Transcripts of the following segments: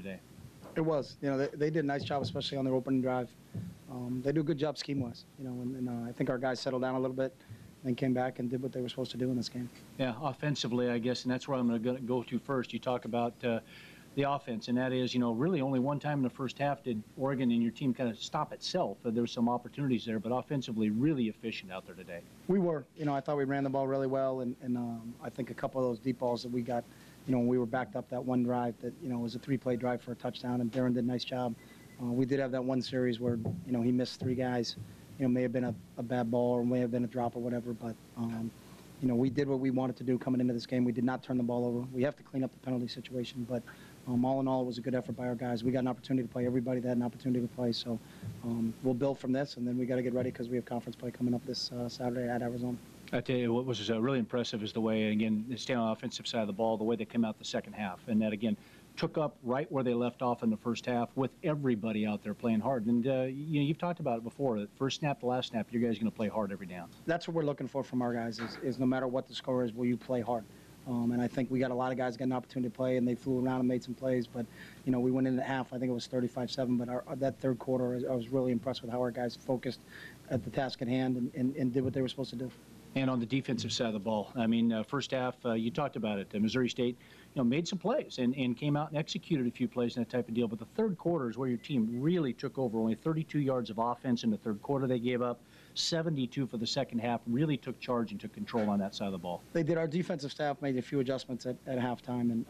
today. It was. You know, they did a nice job, especially on their opening drive. They do a good job scheme-wise. You know, and I think our guys settled down a little bit and came back and did what they were supposed to do in this game. Yeah, offensively, I guess, and that's where I'm going to go to first. You talk about the offense, and that is, you know, really only one time in the first half did Oregon and your team kind of stop itself. There were some opportunities there, but offensively really efficient out there today. We were. You know, I thought we ran the ball really well, and I think a couple of those deep balls that we got, you know, when we were backed up that one drive that, you know, was a 3-play drive for a touchdown, and Darren did a nice job. We did have that one series where, you know, he missed 3 guys. You know, may have been a bad ball or may have been a drop or whatever, but, you know, we did what we wanted to do coming into this game. We did not turn the ball over. We have to clean up the penalty situation, but all in all, it was a good effort by our guys. We got an opportunity to play. Everybody that had an opportunity to play, so we'll build from this, and then we got to get ready because we have conference play coming up this Saturday at Arizona. I tell you, what was really impressive is the way, again, staying on the offensive side of the ball, the way they came out the second half, and that, again, took up right where they left off in the first half with everybody out there playing hard. And, you know, you've talked about it before. The first snap to last snap, you guys are going to play hard every down. That's what we're looking for from our guys is no matter what the score is, will you play hard? And I think we got a lot of guys getting an opportunity to play, and they flew around and made some plays. But, you know, we went in at half. I think it was 35-7. But that third quarter, I was really impressed with how our guys focused at the task at hand and did what they were supposed to do. And on the defensive side of the ball, I mean, first half, you talked about it. Missouri State, you know, made some plays and came out and executed a few plays and that type of deal. But the third quarter is where your team really took over. Only 32 yards of offense in the third quarter they gave up. 72 for the second half. Really took charge and took control on that side of the ball. They did. Our defensive staff made a few adjustments at halftime,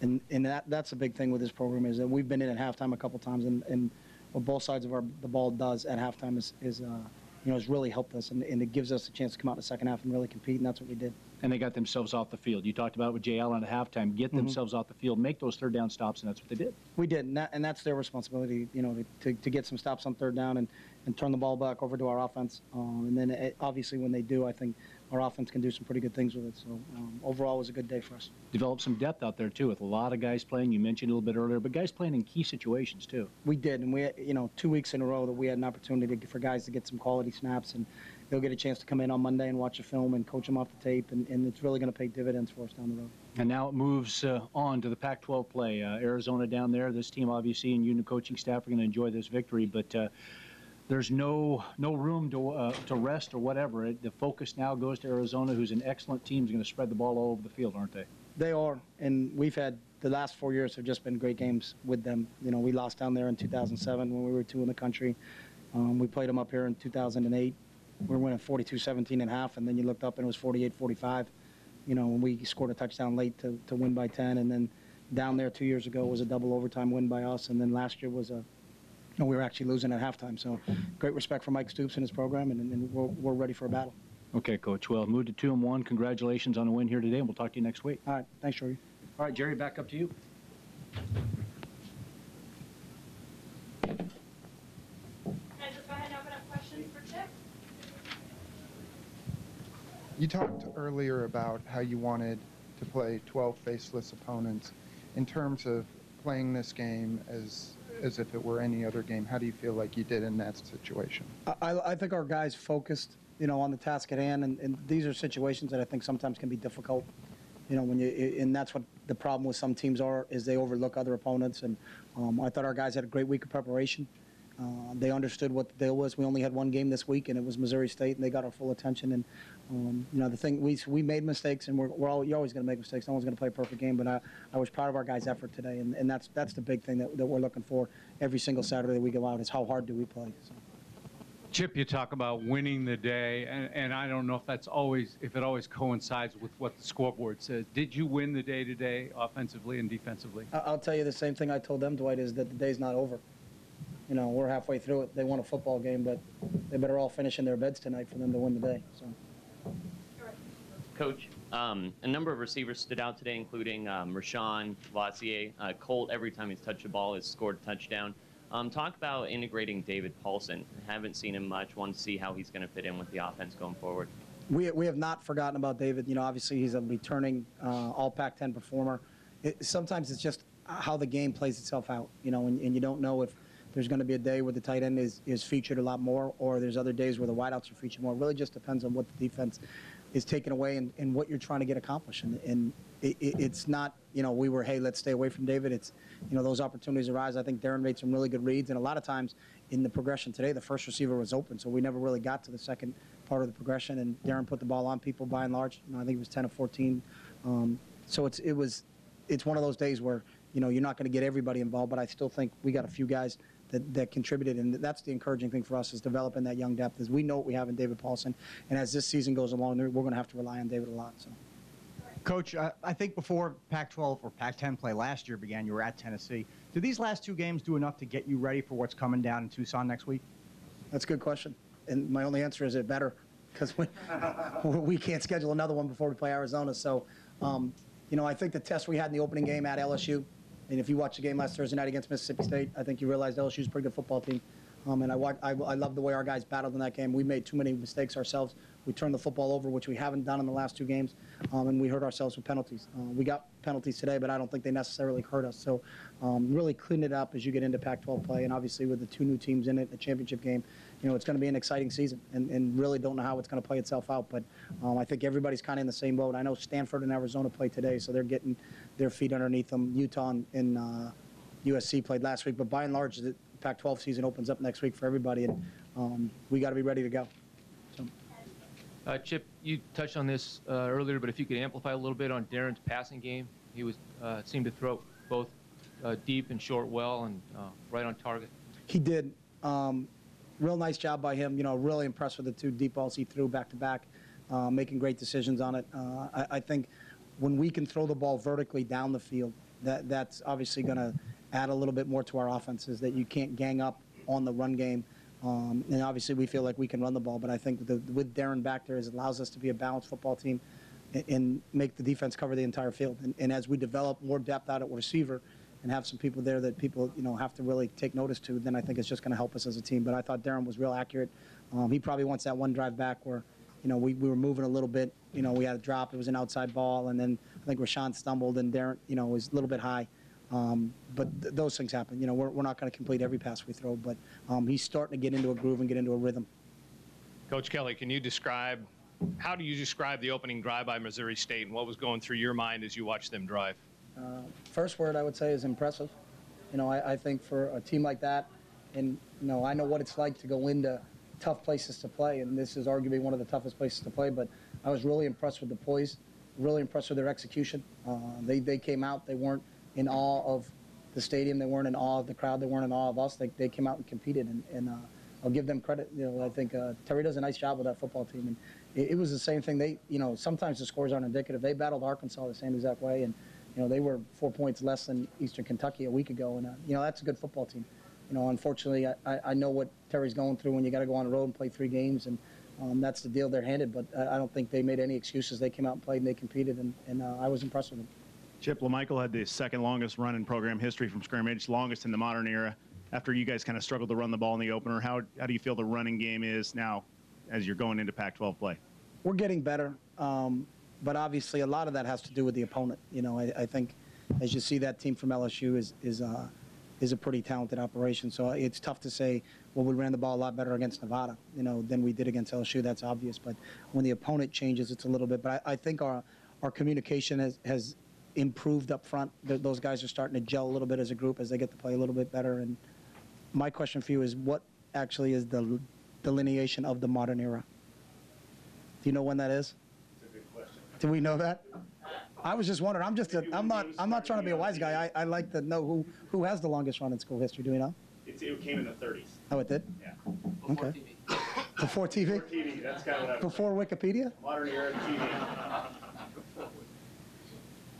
and that's a big thing with this program is that we've been in at halftime a couple times, and what both sides of the ball does at halftime is you know, has really helped us, and it gives us a chance to come out in the second half and really compete, and that's what we did. And they got themselves off the field. You talked about it with Jay Allen at halftime, get themselves off the field, make those third down stops, and that's what they did. We did, and that's their responsibility, you know, to get some stops on third down and turn the ball back over to our offense. And then obviously when they do, I think our offense can do some pretty good things with it. So overall, it was a good day for us. Developed some depth out there, too, with a lot of guys playing. You mentioned a little bit earlier, but guys playing in key situations, too. We did, and we, you know, 2 weeks in a row that we had an opportunity for guys to get some quality snaps, and they'll get a chance to come in on Monday and watch a film and coach them off the tape, and it's really going to pay dividends for us down the road. And now it moves on to the Pac-12 play. Arizona down there, this team obviously and you and the coaching staff are going to enjoy this victory, but there's no room to rest or whatever. The focus now goes to Arizona, who's an excellent team, is going to spread the ball all over the field, aren't they? They are, and we've had the last 4 years have just been great games with them. You know, we lost down there in 2007 when we were 2 in the country. We played them up here in 2008. We were winning 42-17 and a half, and then you looked up and it was 48-45. You know, when we scored a touchdown late to win by 10, and then down there 2 years ago was a double overtime win by us, and then last year was we were actually losing at halftime. So great respect for Mike Stoops and his program, and we're ready for a battle. Okay, Coach. Well, move to 2-1. Congratulations on the win here today, and we'll talk to you next week. All right. Thanks, Jordy. All right, Jerry, back up to you. Just go ahead and open up questions for Chip. You talked earlier about how you wanted to play 12 faceless opponents. In terms of playing this game as if it were any other game, how do you feel like you did in that situation? I think our guys focused, you know, on the task at hand, and these are situations that I think sometimes can be difficult. You know, and that's what the problem with some teams is they overlook other opponents. And I thought our guys had a great week of preparation. They understood what the deal was. We only had one game this week, and it was Missouri State, and they got our full attention. And you know, the thing we made mistakes, and you're always going to make mistakes. No one's going to play a perfect game, but I was proud of our guys' effort today, and that's the big thing that we're looking for every single Saturday that we go out is how hard do we play. So. Chip, you talk about winning the day, and I don't know if it always coincides with what the scoreboard says. Did you win the day today, offensively and defensively? I'll tell you the same thing I told them, Dwight, is that the day's not over. You know, we're halfway through it. They won a football game, but they better all finish in their beds tonight for them to win the day. So. Coach, a number of receivers stood out today, including Rashawn, Lassier. Colt, every time he's touched the ball, has scored a touchdown. Talk about integrating David Paulson. Haven't seen him much. Want to see how he's going to fit in with the offense going forward. We have not forgotten about David. You know, obviously he's a returning all Pac-10 performer. Sometimes it's just how the game plays itself out. You know, and you don't know if there's going to be a day where the tight end is featured a lot more, or there's other days where the wideouts are featured more. It really just depends on what the defense is taking away and what you're trying to get accomplished. And it's not, we were, hey, let's stay away from David. It's, those opportunities arise. I think Darren made some really good reads, and a lot of times in the progression today, the first receiver was open, so we never really got to the second part of the progression, and Darren put the ball on people by and large. I think it was 10 of 14. So it's one of those days where, you're not going to get everybody involved, but I still think we got a few guys that contributed, and that's the encouraging thing for us is developing that young depth. Is we know what we have in David Paulson, and as this season goes along, we're going to have to rely on David a lot. So. Coach, I think before Pac-12 or Pac-10 play last year began, you were at Tennessee. Do these last two games do enough to get you ready for what's coming down in Tucson next week? That's a good question. And my only answer is it better, because we can't schedule another one before we play Arizona. So, I think the test we had in the opening game at LSU, and if you watch the game last Thursday night against Mississippi State, I think you realized LSU is a pretty good football team. And I love the way our guys battled in that game. We made too many mistakes ourselves. We turned the football over, which we haven't done in the last two games, and we hurt ourselves with penalties. We got penalties today, but I don't think they necessarily hurt us. So really clean it up as you get into Pac-12 play, and obviously with the two new teams in it, the championship game, it's going to be an exciting season, and really don't know how it's going to play itself out. But I think everybody's kind of in the same boat. I know Stanford and Arizona played today, so they're getting their feet underneath them. Utah and USC played last week, but by and large, the Pac-12 season opens up next week for everybody, and we got to be ready to go. So. Chip, you touched on this earlier, but if you could amplify a little bit on Darren's passing game. He seemed to throw both deep and short well, and right on target. He did. Real nice job by him. Really impressed with the two deep balls he threw back to back, making great decisions on it. I think when we can throw the ball vertically down the field, that's obviously going to add a little bit more to our offense, is that you can't gang up on the run game. And obviously we feel like we can run the ball, but I think with Darren back there, it allows us to be a balanced football team and make the defense cover the entire field. And as we develop more depth out at receiver and have some people there that people have to really take notice to, then I think it's just going to help us as a team. But I thought Darren was real accurate. He probably wants that one drive back where we were moving a little bit. We had a drop. It was an outside ball, and then I think Rashawn stumbled, and Darren was a little bit high. But those things happen. We're not going to complete every pass we throw, but he's starting to get into a groove and get into a rhythm. Coach Kelly, how do you describe the opening drive by Missouri State, and what was going through your mind as you watched them drive? First word I would say is impressive. I think for a team like that, and I know what it's like to go into tough places to play, and this is arguably one of the toughest places to play, but I was really impressed with the poise, really impressed with their execution. They came out, they weren't in awe of the stadium, they weren't in awe of the crowd, they weren't in awe of us. They came out and competed, and I'll give them credit. I think Terry does a nice job with that football team, and it was the same thing. Sometimes the scores aren't indicative. They battled Arkansas the same exact way, and they were 4 points less than Eastern Kentucky a week ago, and that's a good football team. Unfortunately, I know what Terry's going through when you got to go on the road and play 3 games, and that's the deal they're handed. But I don't think they made any excuses. They came out and played, and they competed, and I was impressed with them. Chip, LaMichael had the second longest run in program history from scrimmage, longest in the modern era. After you guys kind of struggled to run the ball in the opener, how do you feel the running game is now as you're going into Pac-12 play? We're getting better, but obviously a lot of that has to do with the opponent. I think as you see, that team from LSU is a pretty talented operation. So it's tough to say, well, we ran the ball a lot better against Nevada, than we did against LSU. That's obvious. But when the opponent changes, it's a little bit. But I think our communication has improved up front. Those guys are starting to gel a little bit as a group as they get to play a little bit better. And my question for you is, what actually is the delineation of the modern era? Do you know when that is? That's a good question. Do we know that? I was just wondering. I'm not trying to be a wise guy. I like to know who has the longest run in school history. Do we know? It came in the 30s. Oh, it did? Yeah. Okay. Before TV? Before TV, that's kind of what I was Before Wikipedia? Modern era TV.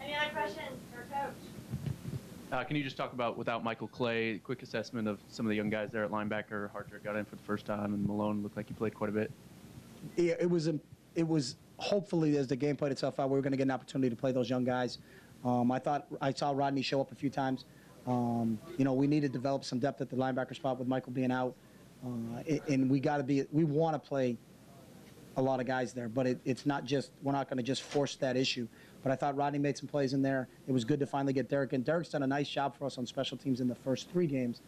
Any other questions for Coach? Can you just talk about, without Michael Clay, quick assessment of some of the young guys there at linebacker? Harter got in for the first time, and Malone looked like he played quite a bit. Yeah, it was hopefully, as the game played itself out, we were going to get an opportunity to play those young guys. I saw Rodney show up a few times. We need to develop some depth at the linebacker spot with Michael being out, and we want to play a lot of guys there, but it's not just, we're not going to just force that issue. But I thought Rodney made some plays in there. It was good to finally get Derek, and Derek's done a nice job for us on special teams in the first 2 games,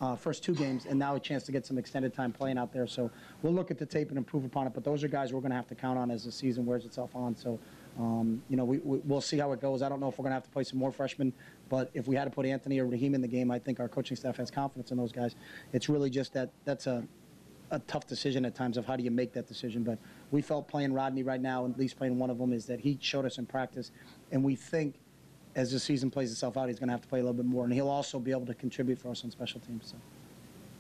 and now a chance to get some extended time playing out there. So we'll look at the tape and improve upon it, but those are guys we're going to have to count on as the season wears itself on. So We'll see how it goes. I don't know if we're going to have to play some more freshmen, but if we had to put Anthony or Raheem in the game, I think our coaching staff has confidence in those guys. It's really just that's a tough decision at times of how do you make that decision. But we felt playing Rodney right now, at least playing one of them, is that he showed us in practice, and we think as the season plays itself out, he's going to have to play a little bit more, and he'll also be able to contribute for us on special teams. So.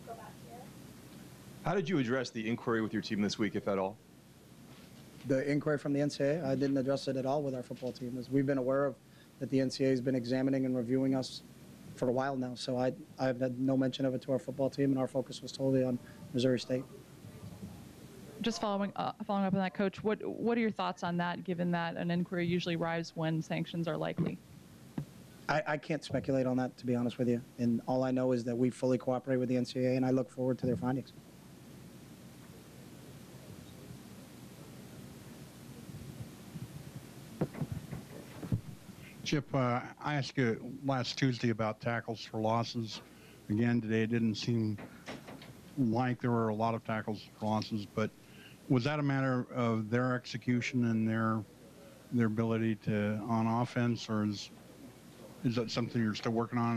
Go back here. How did you address the inquiry with your team this week, if at all? The inquiry from the NCAA, I didn't address it at all with our football team. As we've been aware of that the NCAA has been examining and reviewing us for a while now. So I've had no mention of it to our football team, and our focus was totally on Missouri State. Just following up on that, Coach, what are your thoughts on that, given that an inquiry usually arrives when sanctions are likely? I can't speculate on that, to be honest with you. And all I know is that we fully cooperate with the NCAA, and I look forward to their findings. Chip, I asked you last Tuesday about tackles for losses. Again, today it didn't seem like there were a lot of tackles for losses, but was that a matter of their execution and their ability to on offense, or is that something you're still working on?